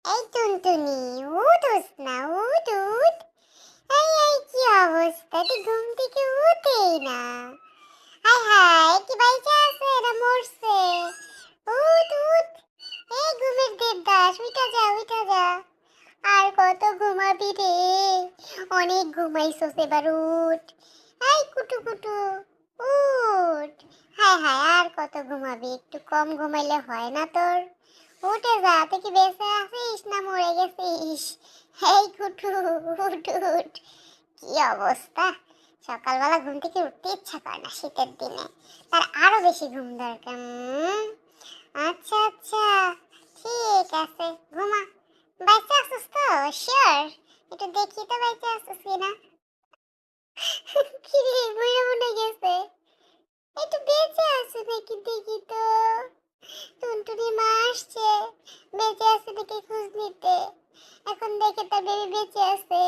এই টুনটুনি, উঠোস না, উঠ উঠ। এই কি অবস্থা, তুই ঘুম থেকে উঠেই না। হায় হায়, কি বাইচা আছে না মরছে? উঠ উঠ, এই ঘুমের দেবদাস, উঠা যা উঠা যা। আর কত ঘুমাবি রে? অনেক ঘুমাইছস, এবার উঠ। এই কুটু কুটু, উঠ। হায় হায়, আর কত ঘুমাবি? একটু কম ঘুমাইলে হয় না তোর? উঠে যা, তুই কি বেঁচে আছিস না মরে গেছিস? এই কুটু, উঠ উঠ। কি অবস্থা, সকালবেলা ঘুম থেকে উঠতে ইচ্ছা করে না শীতের দিনে। তার আরো বেশি ঘুম দরকার। আচ্ছা আচ্ছা, ঠিক আছে, ঘুমা। বাচ্চা আসছিস তো? শিওর? একটু দেখি তো বাচ্চা আসছিস কিনা। কি রে, মরে মনে গেছে? একটু বেঁচে আছে নাকি দেখি তো। টুনটুনি মা আসছে বেঁচে আছে দেখে খোঁজ নিতে। এখন দেখে তার বেবি বেঁচে আছে।